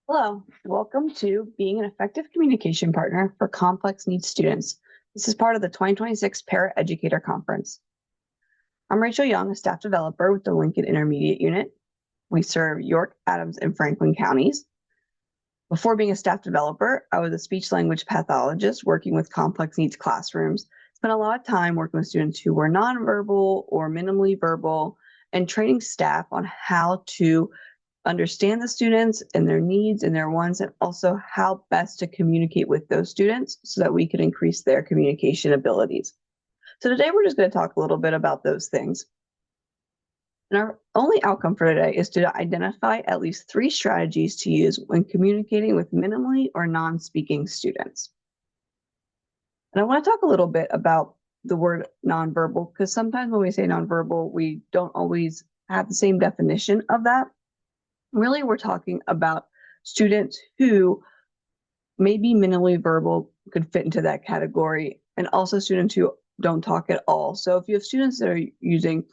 Hello, welcome to Being an Effective Communication Partner for Complex Needs Students. This is part of the 2026 Para-Educator Conference. I'm Rachel Young, a staff developer with the Lincoln Intermediate Unit. We serve York, Adams, and Franklin counties. Before being a staff developer, I was a speech-language pathologist working with complex needs classrooms. Spent a lot of time working with students who were nonverbal or minimally verbal and training staff on how to understand the students and their needs and their wants, and also how best to communicate with those students so that we can increase their communication abilities. So today we're just going to talk a little bit about those things. And our only outcome for today is to identify at least 3 strategies to use when communicating with minimally or non-speaking students. And I want to talk a little bit about the word nonverbal, because sometimes when we say nonverbal, we don't always have the same definition of that. Really, we're talking about students who may be minimally verbal, could fit into that category, and also students who don't talk at all. So if you have students that are using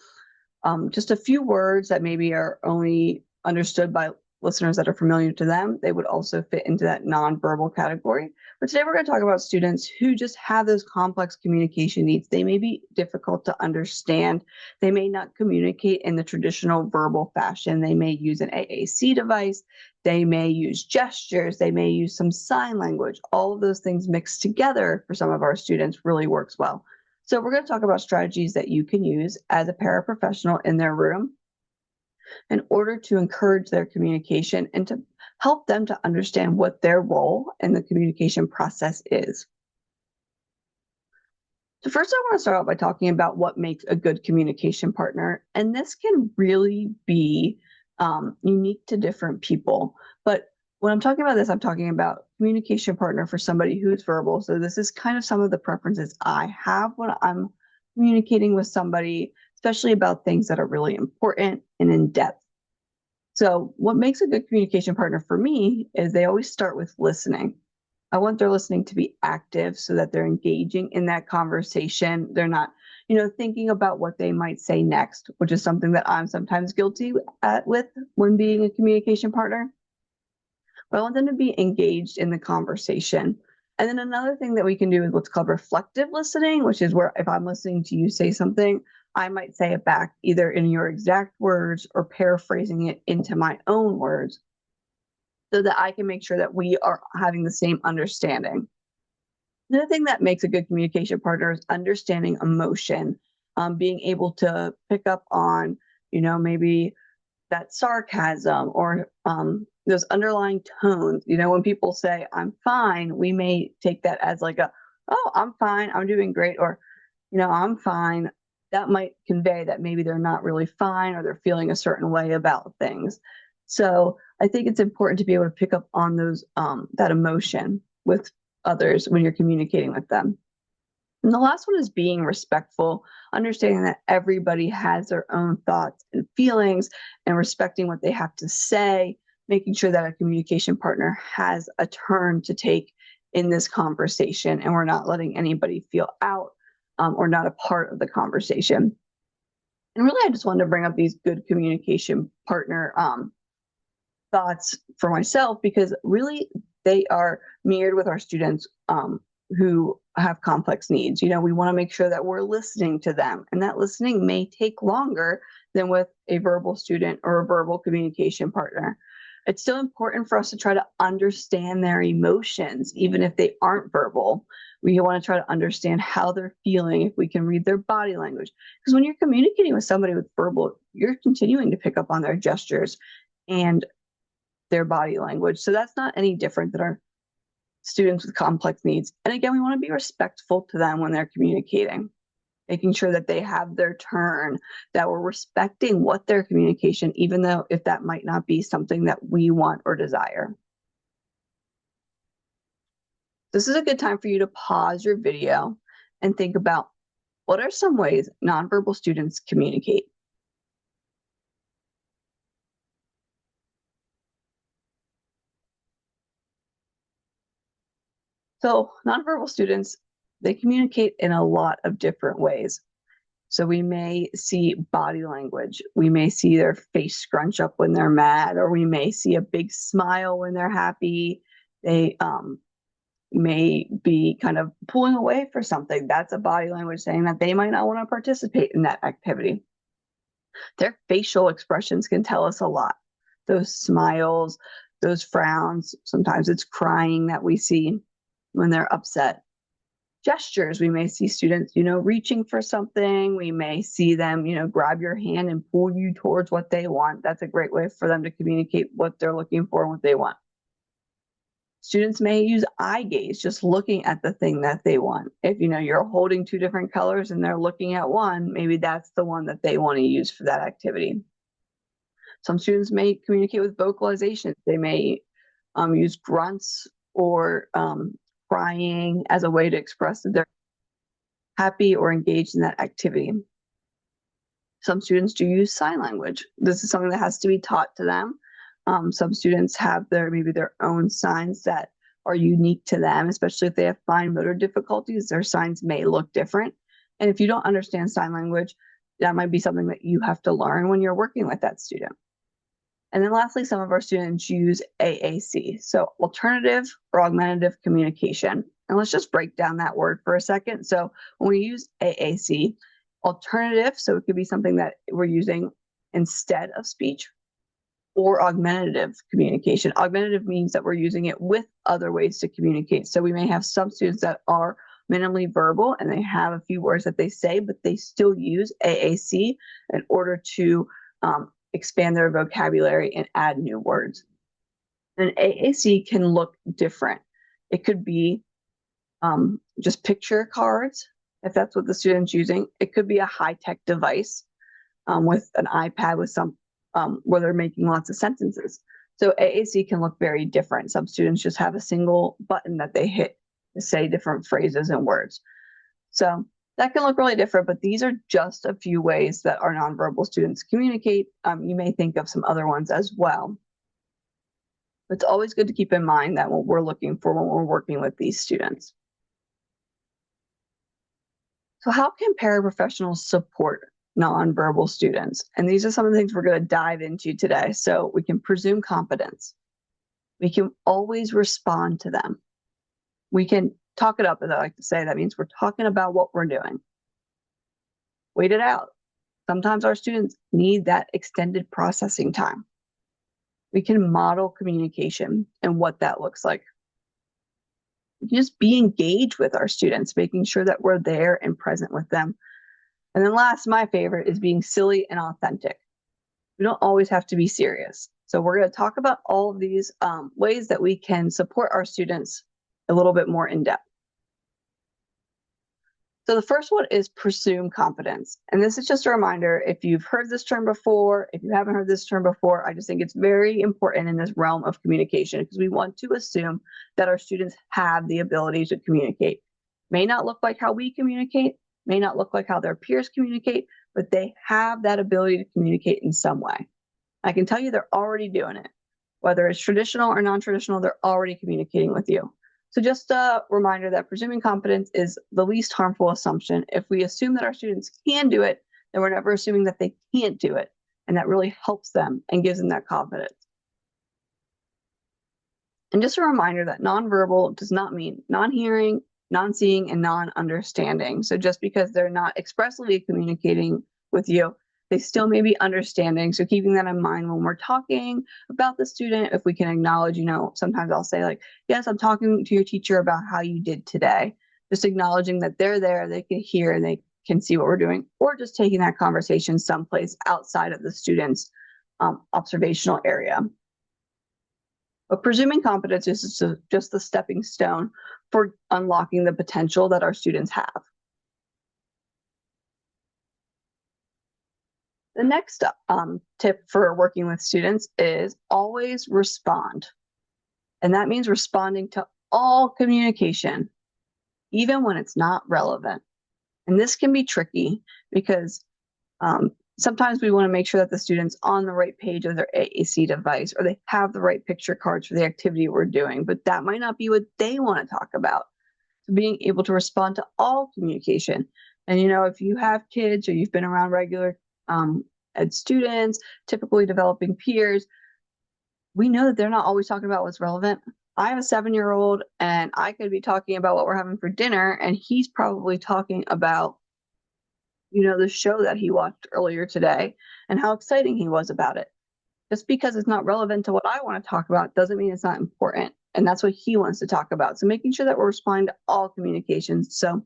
just a few words that maybe are only understood by listeners that are familiar to them, they would also fit into that nonverbal category. But today we're going to talk about students who just have those complex communication needs. They may be difficult to understand. They may not communicate in the traditional verbal fashion. They may use an AAC device. They may use gestures. They may use some sign language. All of those things mixed together for some of our students really works well. So we're going to talk about strategies that you can use as a paraprofessional in their room in order to encourage their communication and to help them to understand what their role in the communication process is. So first, I want to start out by talking about what makes a good communication partner. And this can really be unique to different people. But when I'm talking about this, I'm talking about communication partner for somebody who's verbal. So this is kind of some of the preferences I have when I'm communicating with somebody, especially about things that are really important and in depth. So what makes a good communication partner for me is they always start with listening. I want their listening to be active so that they're engaging in that conversation. They're not, thinking about what they might say next, which is something that I'm sometimes guilty with when being a communication partner. But I want them to be engaged in the conversation. And then another thing that we can do is what's called reflective listening, which is where if I'm listening to you say something, I might say it back either in your exact words or paraphrasing it into my own words so that I can make sure that we are having the same understanding. Another thing that makes a good communication partner is understanding emotion, being able to pick up on, maybe that sarcasm or those underlying tones. When people say, I'm fine, we may take that as like oh, I'm fine, I'm doing great, or, I'm fine. That might convey that maybe they're not really fine or they're feeling a certain way about things. So I think it's important to be able to pick up on those that emotion with others when you're communicating with them. And the last one is being respectful, understanding that everybody has their own thoughts and feelings and respecting what they have to say, making sure that a communication partner has a turn to take in this conversation and we're not letting anybody feel out or not a part of the conversation. And really, I just wanted to bring up these good communication partner thoughts for myself because really they are mirrored with our students who have complex needs. We want to make sure that we're listening to them, and that listening may take longer than with a verbal student or a verbal communication partner. It's still important for us to try to understand their emotions, even if they aren't verbal. We want to try to understand how they're feeling, if we can read their body language. Because when you're communicating with somebody with verbal, you're continuing to pick up on their gestures and their body language. So that's not any different than our students with complex needs. And again, we want to be respectful to them when they're communicating, making sure that they have their turn, that we're respecting what their communication, even though if that might not be something that we want or desire. This is a good time for you to pause your video and think about what are some ways nonverbal students communicate. So nonverbal students, they communicate in a lot of different ways. So we may see body language. We may see their face scrunch up when they're mad, or we may see a big smile when they're happy. They may be kind of pulling away for something. That's a body language saying that they might not want to participate in that activity. Their facial expressions can tell us a lot. Those smiles, those frowns, sometimes it's crying that we see when they're upset. Gestures, we may see students, reaching for something. We may see them, grab your hand and pull you towards what they want. That's a great way for them to communicate what they're looking for and what they want. Students may use eye gaze, just looking at the thing that they want. If you're holding two different colors and they're looking at one, maybe that's the one that they want to use for that activity. Some students may communicate with vocalization. They may use grunts or crying as a way to express that they're happy or engaged in that activity. Some students do use sign language. This is something that has to be taught to them. Some students have maybe their own signs that are unique to them, especially if they have fine motor difficulties. Their signs may look different. And if you don't understand sign language, that might be something that you have to learn when you're working with that student. And then lastly, some of our students use AAC, so alternative or augmentative communication. And let's just break down that word for a second. So when we use AAC, alternative, so it could be something that we're using instead of speech, or augmentative communication. Augmentative means that we're using it with other ways to communicate. So we may have some students that are minimally verbal and they have a few words that they say, but they still use AAC in order to expand their vocabulary and add new words. And AAC can look different. It could be just picture cards, if that's what the student's using. It could be a high-tech device with an iPad with some where they're making lots of sentences. So AAC can look very different. Some students just have a single button that they hit to say different phrases and words. So that can look really different, but these are just a few ways that our nonverbal students communicate. You may think of some other ones as well. It's always good to keep in mind that what we're looking for when we're working with these students. So how can paraprofessionals support nonverbal students? And these are some of the things we're going to dive into today. So we can presume competence. We can always respond to them. We can talk it up, as I like to say. That means we're talking about what we're doing. Wait it out. Sometimes our students need that extended processing time. We can model communication and what that looks like. We can just be engaged with our students, making sure that we're there and present with them. And then last, my favorite is being silly and authentic. We don't always have to be serious. So we're going to talk about all of these ways that we can support our students a little bit more in depth. So the first one is presume competence. And this is just a reminder, if you've heard this term before, if you haven't heard this term before, I just think it's very important in this realm of communication because we want to assume that our students have the ability to communicate. May not look like how we communicate, may not look like how their peers communicate, but they have that ability to communicate in some way. I can tell you they're already doing it. Whether it's traditional or non-traditional, they're already communicating with you. So just a reminder that presuming competence is the least harmful assumption. If we assume that our students can do it, then we're never assuming that they can't do it. And that really helps them and gives them that confidence. And just a reminder that nonverbal does not mean non-hearing, non-seeing, and non-understanding. So just because they're not expressly communicating with you, they still may be understanding. So keeping that in mind when we're talking about the student, if we can acknowledge, sometimes I'll say like, yes, I'm talking to your teacher about how you did today. Just acknowledging that they're there, they can hear, and they can see what we're doing, or just taking that conversation someplace outside of the student's observational area. But presuming competence is just the stepping stone for unlocking the potential that our students have. The next tip for working with students is always respond. And that means responding to all communication, even when it's not relevant. And this can be tricky because sometimes we want to make sure that the student's on the right page of their AAC device or they have the right picture cards for the activity we're doing, but that might not be what they want to talk about. So being able to respond to all communication And, if you have kids or you've been around regular ed students, typically developing peers, we know that they're not always talking about what's relevant. I have a 7-year-old and I could be talking about what we're having for dinner, and he's probably talking about, the show that he watched earlier today and how exciting he was about it. Just because it's not relevant to what I want to talk about doesn't mean it's not important. And that's what he wants to talk about. So making sure that we're responding to all communications. So,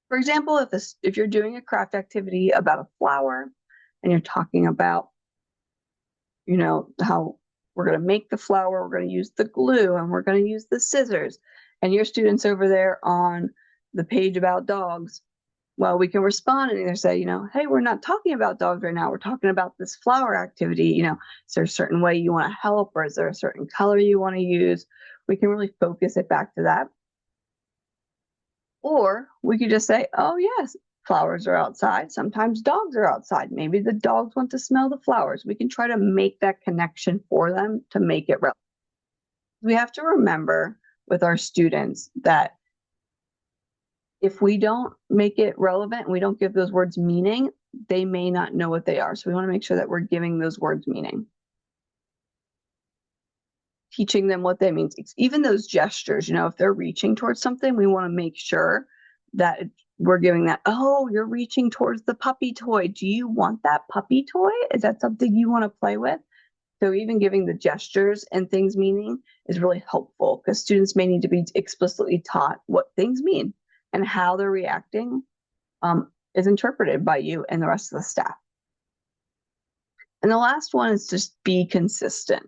for example, if you're doing a craft activity about a flower and you're talking about, how we're going to make the flower, we're going to use the glue, and we're going to use the scissors, and your student's over there on the page about dogs, well, we can respond and either say, hey, we're not talking about dogs right now. We're talking about this flower activity. Is there a certain way you want to help, or is there a certain color you want to use? We can really focus it back to that. Or we could just say, oh, yes, flowers are outside. Sometimes dogs are outside. Maybe the dogs want to smell the flowers. We can try to make that connection for them to make it relevant. We have to remember with our students that if we don't make it relevant, we don't give those words meaning, they may not know what they are. So we want to make sure that we're giving those words meaning. Teaching them what that means. Even those gestures, if they're reaching towards something, we want to make sure that we're giving that, oh, you're reaching towards the puppy toy. Do you want that puppy toy? Is that something you want to play with? So even giving the gestures and things meaning is really helpful, because students may need to be explicitly taught what things mean, and how they're reacting is interpreted by you and the rest of the staff. And the last one is just be consistent,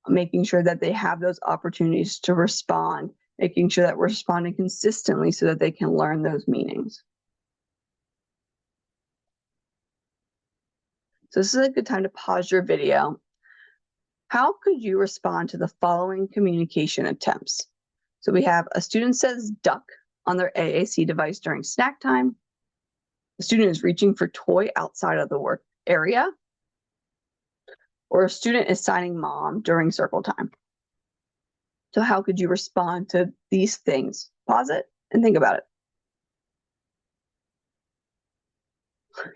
making sure that they have those opportunities to respond, making sure that we're responding consistently so that they can learn those meanings. So this is a good time to pause your video. How could you respond to the following communication attempts? So we have a student says duck on their AAC device during snack time. The student is reaching for toy outside of the work area. Or a student is signing mom during circle time. So how could you respond to these things? Pause it and think about it.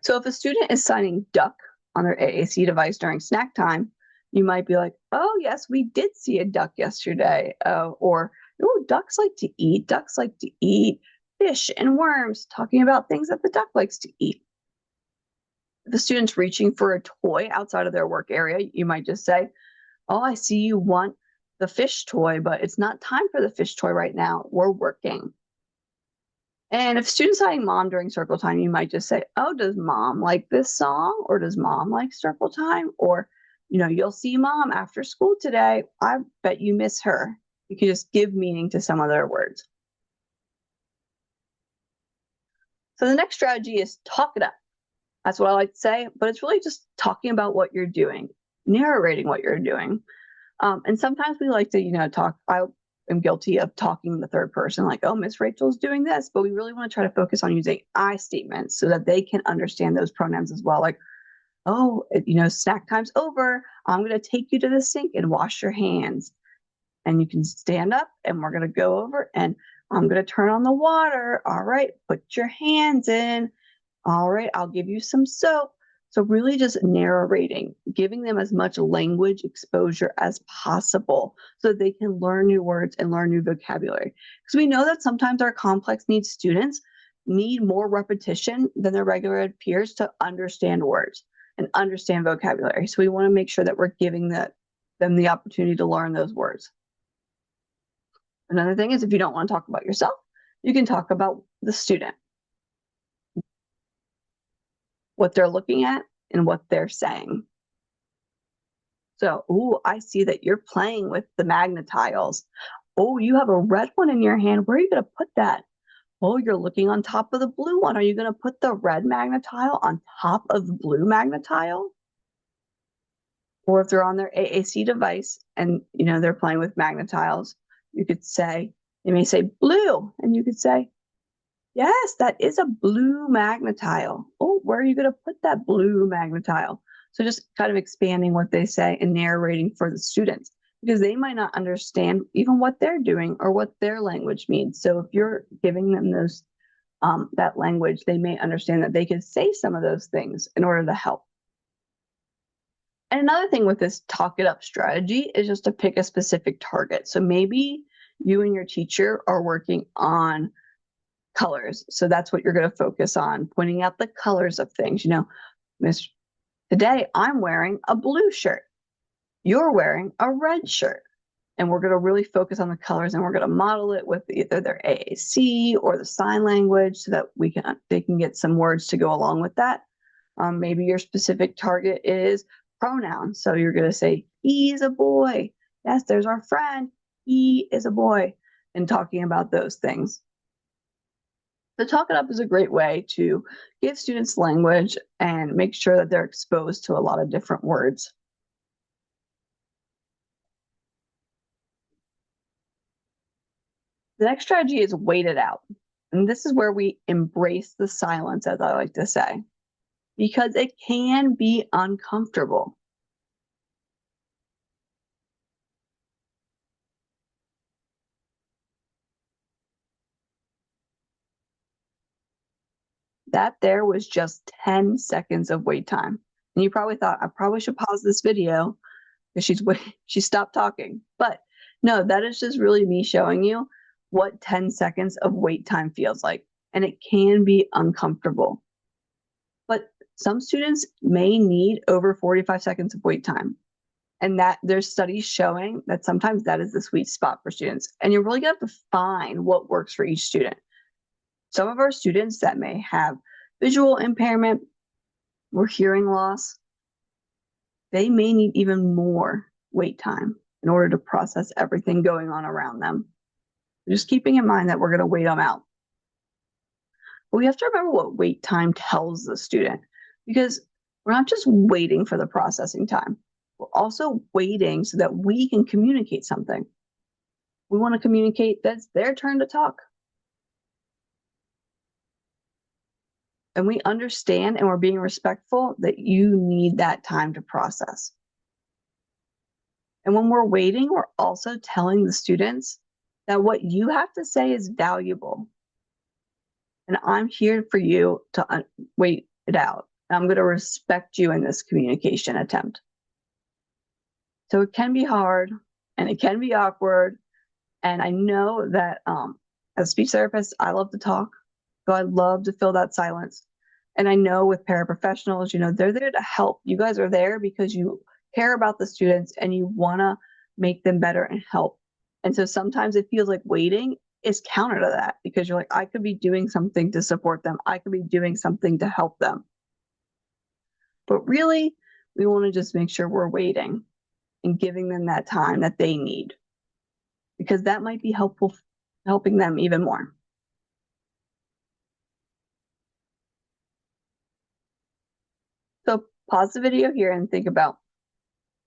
So if a student is signing duck on their AAC device during snack time, you might be like, oh, yes, we did see a duck yesterday. Or, oh, ducks like to eat. Ducks like to eat fish and worms, talking about things that the duck likes to eat. If the student's reaching for a toy outside of their work area, you might just say, oh, I see you want the fish toy, but it's not time for the fish toy right now. We're working. And if students signing mom during circle time, you might just say, oh, does mom like this song? Or does mom like circle time? Or, you'll see mom after school today. I bet you miss her. You can just give meaning to some of their words. So the next strategy is talk it up. That's what I like to say, but it's really just talking about what you're doing, narrating what you're doing. And sometimes we like to, talk. I am guilty of talking in the third person, like, oh, Miss Rachel's doing this, but we really want to try to focus on using I statements so that they can understand those pronouns as well. Like, oh, snack time's over. I'm going to take you to the sink and wash your hands. And you can stand up and we're going to go over and I'm going to turn on the water. All right, put your hands in. All right, I'll give you some soap. So really just narrating, giving them as much language exposure as possible so that they can learn new words and learn new vocabulary. Because we know that sometimes our complex needs students need more repetition than their regular ed peers to understand words and understand vocabulary. So we want to make sure that we're giving them the opportunity to learn those words. Another thing is, if you don't want to talk about yourself, you can talk about the student, what they're looking at and what they're saying. So, oh, I see that you're playing with the magnetiles. Oh, you have a red one in your hand. Where are you going to put that? Oh, you're looking on top of the blue one. Are you going to put the red magnetile on top of the blue magnetile? Or if they're on their AAC device and, they're playing with magnetiles, you could say, they may say blue, and you could say, yes, that is a blue magnetile. Oh, where are you going to put that blue magnetile? So just kind of expanding what they say and narrating for the students, because they might not understand even what they're doing or what their language means. So if you're giving them those that language, they may understand that they could say some of those things in order to help. And another thing with this talk it up strategy is just to pick a specific target. So maybe you and your teacher are working on colors. So that's what you're going to focus on, pointing out the colors of things. Miss, today I'm wearing a blue shirt. You're wearing a red shirt. And we're going to really focus on the colors, and we're going to model it with either their AAC or the sign language so that they can get some words to go along with that. Maybe your specific target is pronouns. So you're going to say, he's a boy. Yes, there's our friend. He is a boy. And talking about those things. So Talk It Up is a great way to give students language and make sure that they're exposed to a lot of different words. The next strategy is wait it out. And this is where we embrace the silence, as I like to say, because it can be uncomfortable. That there was just 10 seconds of wait time. And you probably thought, I probably should pause this video because she stopped talking. But no, that is just really me showing you what 10 seconds of wait time feels like. And it can be uncomfortable. But some students may need over 45 seconds of wait time. And that there's studies showing that sometimes that is the sweet spot for students. And you're really going to have to find what works for each student. Some of our students that may have visual impairment or hearing loss, they may need even more wait time in order to process everything going on around them. Just keeping in mind that we're going to wait them out. But we have to remember what wait time tells the student, because we're not just waiting for the processing time. We're also waiting so that we can communicate something. We want to communicate that it's their turn to talk. And we understand and we're being respectful that you need that time to process. And when we're waiting, we're also telling the students that what you have to say is valuable. And I'm here for you to wait it out. And I'm going to respect you in this communication attempt. So it can be hard and it can be awkward. And I know that as a speech therapist, I love to talk. So I love to fill that silence. And I know with paraprofessionals, they're there to help. You guys are there because you care about the students and you want to make them better and help. And so sometimes it feels like waiting is counter to that, because you're like, I could be doing something to support them. I could be doing something to help them. But really, we want to just make sure we're waiting and giving them that time that they need, because that might be helpful, helping them even more. So pause the video here and think about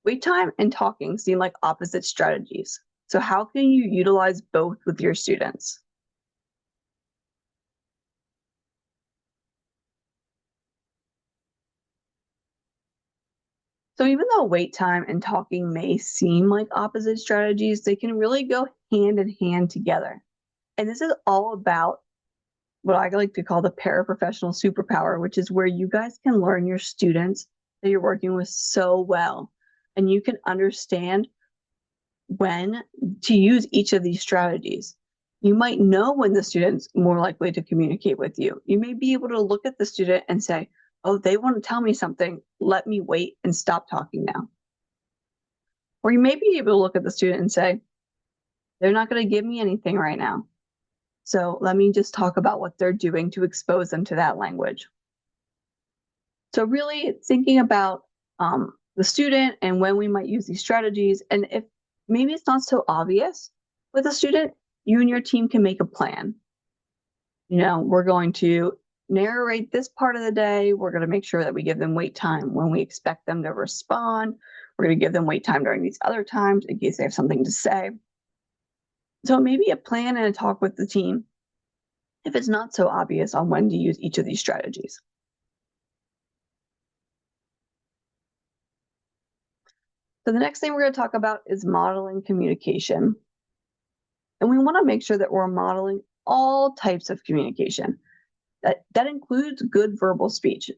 wait time and talking seem like opposite strategies. So how can you utilize both with your students? So even though wait time and talking may seem like opposite strategies, they can really go hand in hand together. And this is all about what I like to call the paraprofessional superpower, which is where you guys can learn your students that you're working with so well. And you can understand when to use each of these strategies. You might know when the student's more likely to communicate with you. You may be able to look at the student and say, oh, they want to tell me something. Let me wait and stop talking now. Or you may be able to look at the student and say, they're not going to give me anything right now. So let me just talk about what they're doing to expose them to that language. So really thinking about the student and when we might use these strategies. And if maybe it's not so obvious with a student, you and your team can make a plan. We're going to narrate this part of the day. We're going to make sure that we give them wait time when we expect them to respond. We're going to give them wait time during these other times in case they have something to say. So maybe a plan and a talk with the team if it's not so obvious on when to use each of these strategies. So the next thing we're going to talk about is modeling communication. And we want to make sure that we're modeling all types of communication. That includes good verbal speech.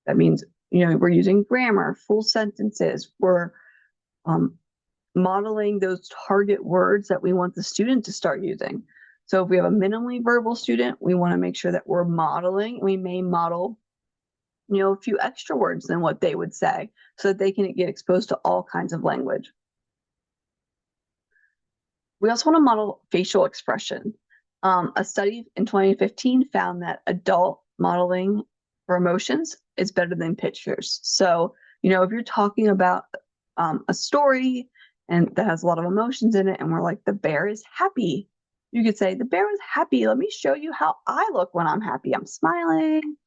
That means, we're using grammar, full sentences, we're modeling those target words that we want the student to start using. So if we have a minimally verbal student, we want to make sure that we're modeling. We may model, a few extra words than what they would say so that they can get exposed to all kinds of language. We also want to model facial expression. A study in 2015 found that adult modeling for emotions is better than pictures. So, if you're talking about a story and that has a lot of emotions in it, and we're like, the bear is happy, you could say, the bear is happy. Let me show you how I look when I'm happy. I'm smiling,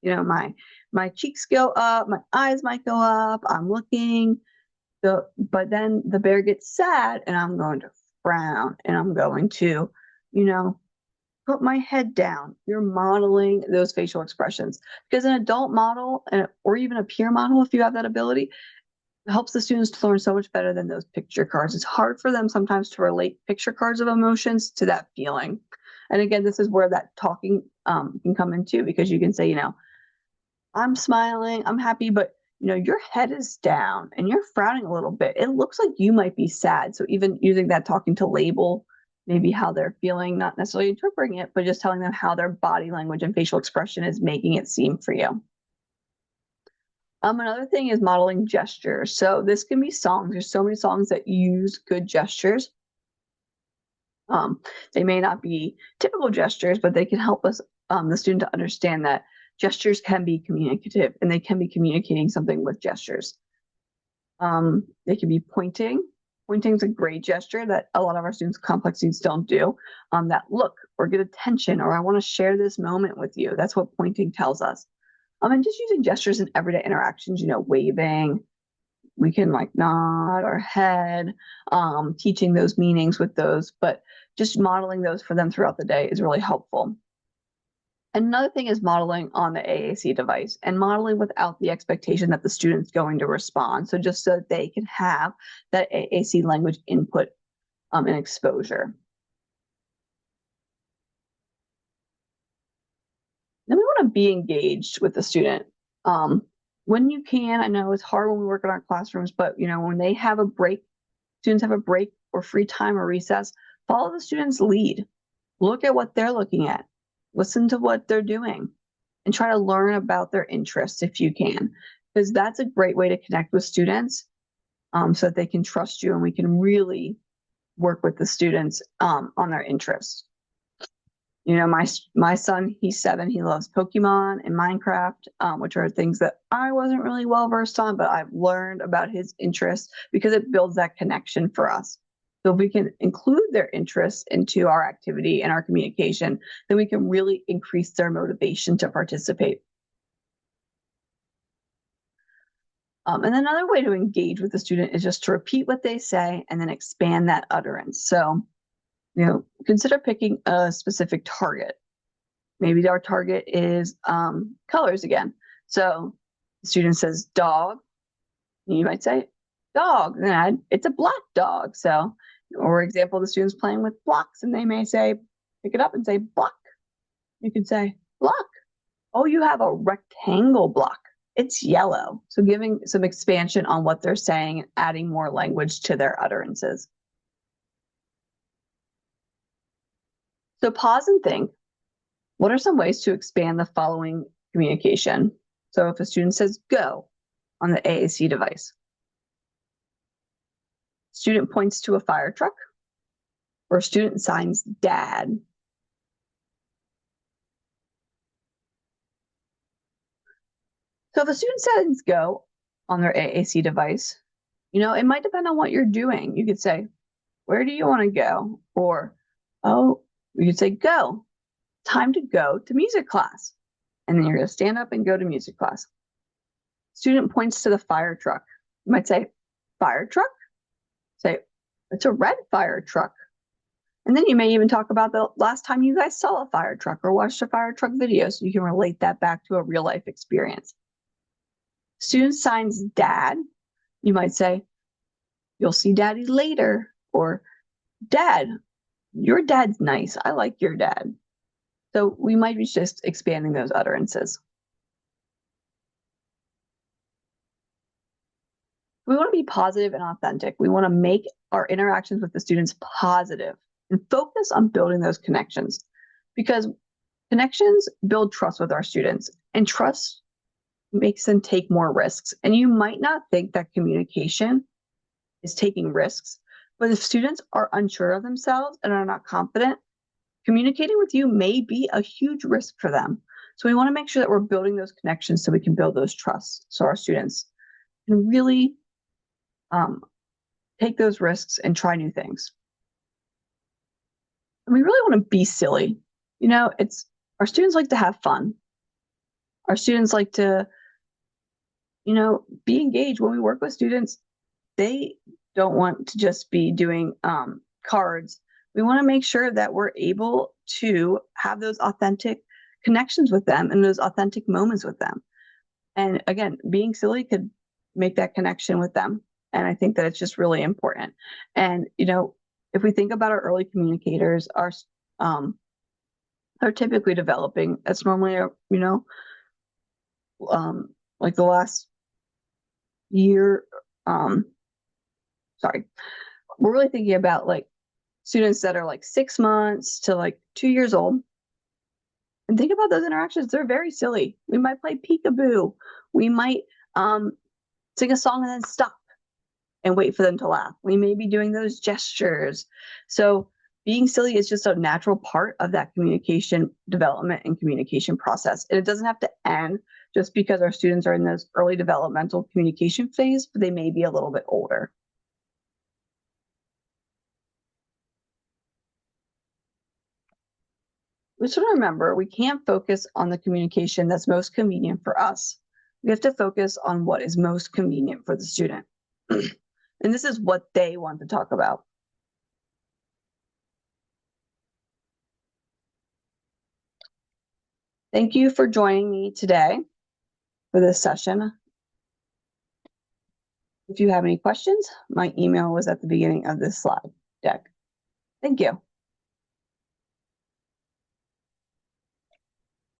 my cheeks go up, my eyes might go up, I'm looking. But then the bear gets sad and I'm going to frown and I'm going to, put my head down. You're modeling those facial expressions, because an adult model or even a peer model, if you have that ability, helps the students to learn so much better than those picture cards. It's hard for them sometimes to relate picture cards of emotions to that feeling. And again, this is where that talking can come in too, because you can say, I'm smiling, I'm happy, but your head is down and you're frowning a little bit. It looks like you might be sad. So even using that talking to label maybe how they're feeling, not necessarily interpreting it, but just telling them how their body language and facial expression is making it seem for you. Another thing is modeling gestures. So this can be songs. There's so many songs that use good gestures. They may not be typical gestures, but they can help us, the student, to understand that gestures can be communicative and they can be communicating something with gestures. They can be pointing. Pointing is a great gesture that a lot of our students with complex needs don't do. That look or get attention, or I want to share this moment with you. That's what pointing tells us. And just using gestures in everyday interactions, waving. We can like nod our head, teaching those meanings with those, but just modeling those for them throughout the day is really helpful. Another thing is modeling on the AAC device, and modeling without the expectation that the student's going to respond. So just so that they can have that AAC language input and exposure. Then we want to be engaged with the student. When you can, I know it's hard when we work in our classrooms, but when they have a break, students have a break or free time or recess, follow the student's lead. Look at what they're looking at. Listen to what they're doing and try to learn about their interests if you can, because that's a great way to connect with students so that they can trust you and we can really work with the students on their interests. My son, he's 7, he loves Pokemon and Minecraft, which are things that I wasn't really well versed on, but I've learned about his interests because it builds that connection for us. So if we can include their interests into our activity and our communication, then we can really increase their motivation to participate. And another way to engage with the student is just to repeat what they say and then expand that utterance. So, consider picking a specific target. Maybe our target is colors again. So the student says dog, you might say dog, then it's a black dog. So, or example, the student's playing with blocks and they may say, pick it up and say block. You could say block. Oh, you have a rectangle block. It's yellow. So giving some expansion on what they're saying and adding more language to their utterances. So pause and think, what are some ways to expand the following communication? So if a student says go on the AAC device, student points to a fire truck, or student signs dad. So if a student says go on their AAC device, it might depend on what you're doing. You could say, where do you want to go? Or, oh, you could say go, time to go to music class. And then you're going to stand up and go to music class. Student points to the fire truck. You might say, fire truck? Say, it's a red fire truck. And then you may even talk about the last time you guys saw a fire truck or watched a fire truck video, so you can relate that back to a real life experience. Student signs dad. You might say, you'll see daddy later, or dad, your dad's nice. I like your dad. So we might be just expanding those utterances. We want to be positive and authentic. We want to make our interactions with the students positive and focus on building those connections, because connections build trust with our students, and trust makes them take more risks. And you might not think that communication is taking risks, but if students are unsure of themselves and are not confident, communicating with you may be a huge risk for them. So we want to make sure that we're building those connections so we can build those trusts, so our students can really take those risks and try new things. And we really want to be silly. It's our students like to have fun. Our students like to, be engaged. When we work with students, they don't want to just be doing cards. We want to make sure that we're able to have those authentic connections with them and those authentic moments with them. And again, being silly could make that connection with them. And I think that it's just really important. And, if we think about our early communicators, are typically developing. It's normally, like the last year, sorry, we're really thinking about like students that are like 6 months to like 2 years old. And think about those interactions. They're very silly. We might play peekaboo. We might sing a song and then stop and wait for them to laugh. We may be doing those gestures. So being silly is just a natural part of that communication development and communication process. And it doesn't have to end just because our students are in this early developmental communication phase, but they may be a little bit older. We should remember we can't focus on the communication that's most convenient for us. We have to focus on what is most convenient for the student. And this is what they want to talk about. Thank you for joining me today for this session. If you have any questions, my email was at the beginning of this slide deck. Thank you.